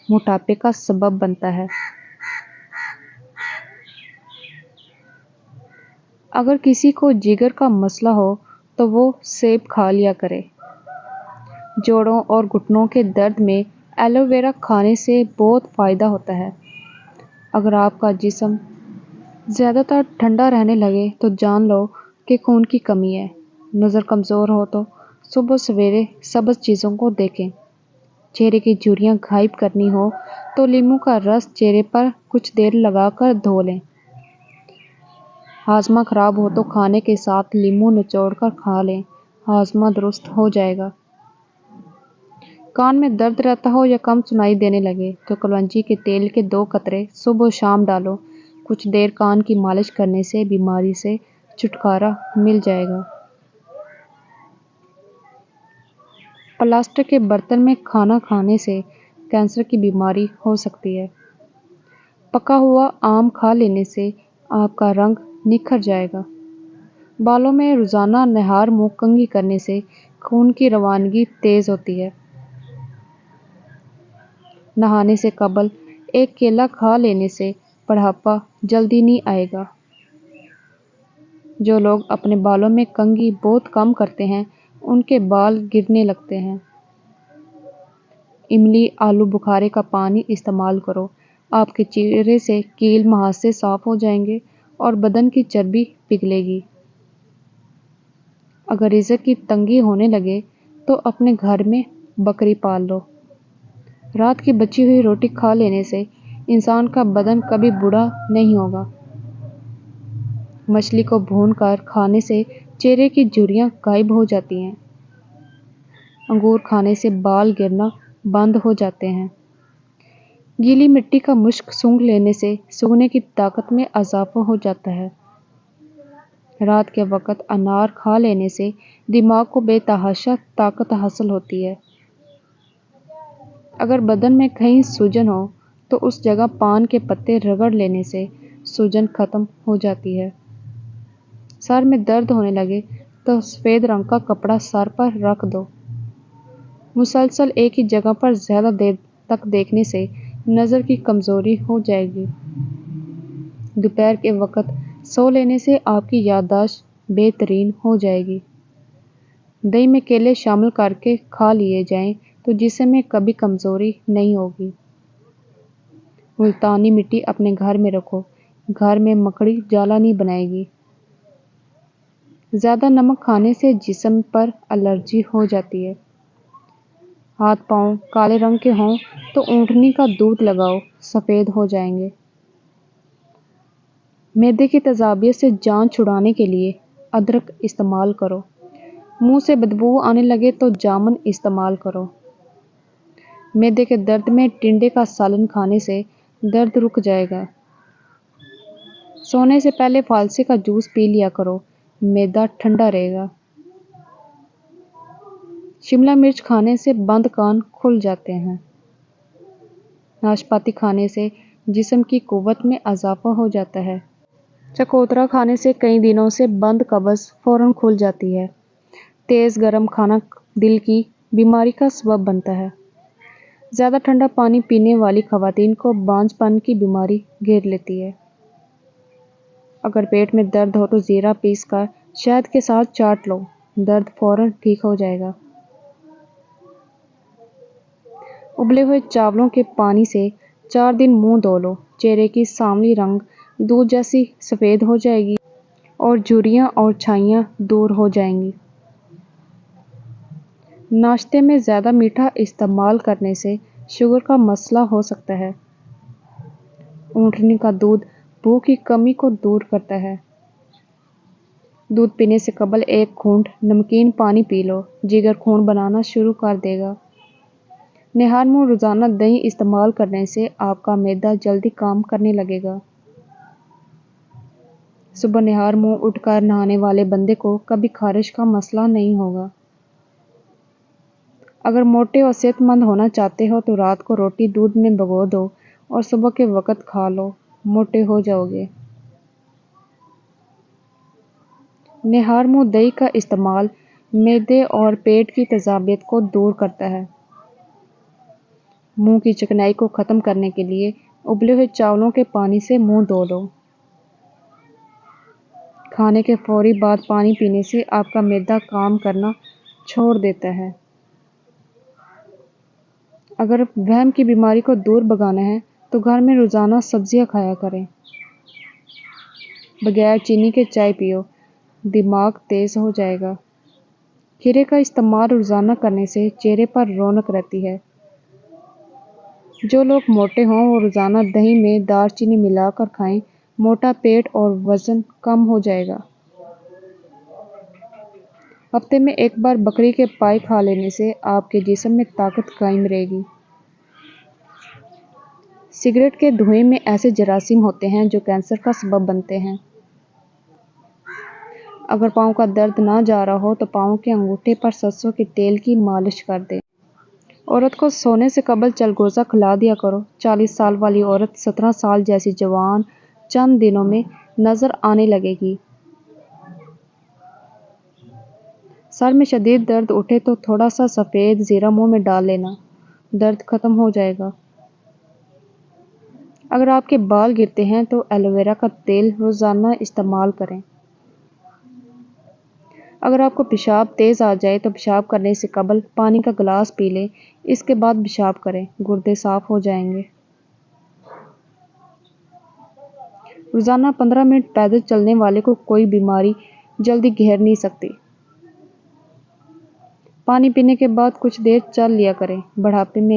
موٹاپے کا سبب بنتا ہے۔ اگر کسی کو جگر کا مسئلہ ہو تو وہ سیب کھا لیا کرے۔ جوڑوں اور گھٹنوں کے درد میں ایلو ویرا کھانے سے بہت فائدہ ہوتا ہے۔ اگر آپ کا جسم زیادہ تر ٹھنڈا رہنے لگے تو جان لو کہ خون کی کمی ہے۔ نظر کمزور ہو تو صبح سویرے سبز چیزوں کو دیکھیں۔ چہرے کی جھریاں غائب کرنی ہو تو لیموں کا رس چہرے پر کچھ دیر لگا کر دھو لیں۔ ہاضمہ خراب ہو تو کھانے کے ساتھ لیموں نچوڑ کر کھا لیں، ہاضمہ درست ہو جائے گا۔ کان میں درد رہتا ہو یا کم سنائی دینے لگے تو کلونجی کے تیل کے 2 قطرے صبح و شام ڈالو۔ کچھ دیر کان کی مالش کرنے سے بیماری سے چھٹکارا مل جائے گا۔ پلاسٹر کے برتن میں کھانا کھانے سے کینسر کی بیماری ہو سکتی ہے۔ پکا ہوا آم کھا لینے سے آپ کا رنگ نکھر جائے گا۔ بالوں میں روزانہ نہار منہ کنگھی کرنے سے خون کی روانگی تیز ہوتی ہے۔ نہانے سے قبل ایک کیلا کھا لینے سے بڑھاپا جلدی نہیں آئے گا۔ جو لوگ اپنے بالوں میں کنگھی بہت کم کرتے ہیں ان کے بال گرنے لگتے ہیں۔ املی آلو بخارے کا پانی استعمال کرو۔ آپ کے چہرے سے کیل مہاسے صاف ہو جائیں گے اور بدن کی چربی پگھلے گی۔ اگر رزق کی تنگی ہونے لگے تو اپنے گھر میں بکری پال لو۔ رات کی بچی ہوئی روٹی کھا لینے سے انسان کا بدن کبھی بوڑھا نہیں ہوگا۔ مچھلی کو بھون کر کھانے سے چہرے کی جھریاں غائب ہو جاتی ہیں۔ انگور کھانے سے بال گرنا بند ہو جاتے ہیں۔ گیلی مٹی کا مشک سونگھ لینے سے سونگھنے کی طاقت میں اضافہ ہو جاتا ہے۔ رات کے وقت انار کھا لینے سے دماغ کو بے تحاشا طاقت حاصل ہوتی ہے۔ اگر بدن میں کہیں سوجن ہو تو اس جگہ پان کے پتے رگڑ لینے سے سوجن ختم ہو جاتی ہے۔ سر میں درد ہونے لگے تو سفید رنگ کا کپڑا سر پر رکھ دو۔ مسلسل ایک ہی جگہ پر زیادہ دیر تک دیکھنے سے نظر کی کمزوری ہو جائے گی۔ دوپہر کے وقت سو لینے سے آپ کی یادداشت بہترین ہو جائے گی۔ دہی میں کیلے شامل کر کے کھا لیے جائیں تو جسم میں کبھی کمزوری نہیں ہوگی۔ ملتانی مٹی اپنے گھر میں رکھو، گھر میں مکڑی جالا نہیں بنائے گی۔ زیادہ نمک کھانے سے جسم پر الرجی ہو جاتی ہے۔ ہاتھ پاؤں کالے رنگ کے ہوں تو اونٹنی کا دودھ لگاؤ، سفید ہو جائیں گے۔ معدے کی تیزابیت سے جان چھڑانے کے لیے ادرک استعمال کرو۔ منہ سے بدبو آنے لگے تو جامن استعمال کرو۔ معدے کے درد میں ٹنڈے کا سالن کھانے سے درد رک جائے گا۔ سونے سے پہلے فالسے کا جوس پی لیا کرو، معدہ ٹھنڈا رہے گا۔ شملہ مرچ کھانے سے بند کان کھل جاتے ہیں۔ ناشپاتی کھانے سے جسم کی قوت میں اضافہ ہو جاتا ہے۔ چکوترا کھانے سے کئی دنوں سے بند قبض فوراً کھل جاتی ہے۔ تیز گرم کھانا دل کی بیماری کا سبب بنتا ہے۔ زیادہ ٹھنڈا پانی پینے والی خواتین کو بانجھ پن کی بیماری گھیر لیتی ہے۔ اگر پیٹ میں درد ہو تو زیرہ پیس کر شہد کے ساتھ چاٹ لو، درد فوراً ٹھیک ہو جائے گا۔ ابلے ہوئے چاولوں کے پانی سے 4 دن منہ دھو لو، چہرے کی سانولی رنگ دودھ جیسی سفید ہو جائے گی اور جھریاں اور چھائیاں دور ہو جائیں گی۔ ناشتے میں زیادہ میٹھا استعمال کرنے سے شوگر کا مسئلہ ہو سکتا ہے۔ اونٹنی کا دودھ بھوک کی کمی کو دور کرتا ہے۔ دودھ پینے سے قبل 1 گھونٹ نمکین پانی پی لو، جگر خون بنانا شروع کر دے گا۔ نہار منہ روزانہ دہی استعمال کرنے سے آپ کا معدہ جلدی کام کرنے لگے گا۔ صبح نہار منہ اٹھ کر نہانے والے بندے کو کبھی خارش کا مسئلہ نہیں ہوگا۔ اگر موٹے اور صحت مند ہونا چاہتے ہو تو رات کو روٹی دودھ میں بھگو دو اور صبح کے وقت کھا لو، موٹے ہو جاؤ گے۔ نہار منہ دہی کا استعمال معدے اور پیٹ کی تیزابیت کو دور کرتا ہے۔ منہ کی چکنائی کو ختم کرنے کے لیے ابلے ہوئے چاولوں کے پانی سے منہ دھو لو۔ کھانے کے فوری بعد پانی پینے سے آپ کا معدہ کام کرنا چھوڑ دیتا ہے۔ اگر وہم کی بیماری کو دور بھگانا ہے تو گھر میں روزانہ سبزیاں کھایا کریں۔ بغیر چینی کے چائے پیو، دماغ تیز ہو جائے گا۔ کھیرے کا استعمال روزانہ کرنے سے چہرے پر رونق رہتی ہے۔ جو لوگ موٹے ہوں وہ روزانہ دہی میں دار چینی ملا کر کھائیں، موٹا پیٹ اور وزن کم ہو جائے گا۔ ہفتے میں ایک بار بکری کے پائے کھا لینے سے آپ کے جسم میں طاقت قائم رہے گی۔ سگریٹ کے دھوئیں میں ایسے جراثیم ہوتے ہیں جو کینسر کا سبب بنتے ہیں۔ اگر پاؤں کا درد نہ جا رہا ہو تو پاؤں کے انگوٹھے پر سرسوں کے تیل کی مالش کر دیں۔ عورت کو سونے سے قبل چلگوزہ کھلا دیا کرو۔ 40 سال والی عورت 17 سال جیسی جوان چند دنوں میں نظر آنے لگے گی۔ سر میں شدید درد اٹھے تو تھوڑا سا سفید زیرہ منہ میں ڈال لینا، درد ختم ہو جائے گا۔ اگر آپ کے بال گرتے ہیں تو ایلو ویرا کا تیل روزانہ استعمال کریں۔ اگر آپ کو پیشاب تیز آ جائے تو پیشاب کرنے سے قبل پانی کا گلاس پی لیں، اس کے بعد پیشاب کریں، گردے صاف ہو جائیں گے۔ روزانہ 15 منٹ پیدل چلنے والے کو کوئی بیماری جلدی گھیر نہیں سکتی۔ پانی پینے کے بعد کچھ دیر چل لیا کریں۔ بڑھاپے میں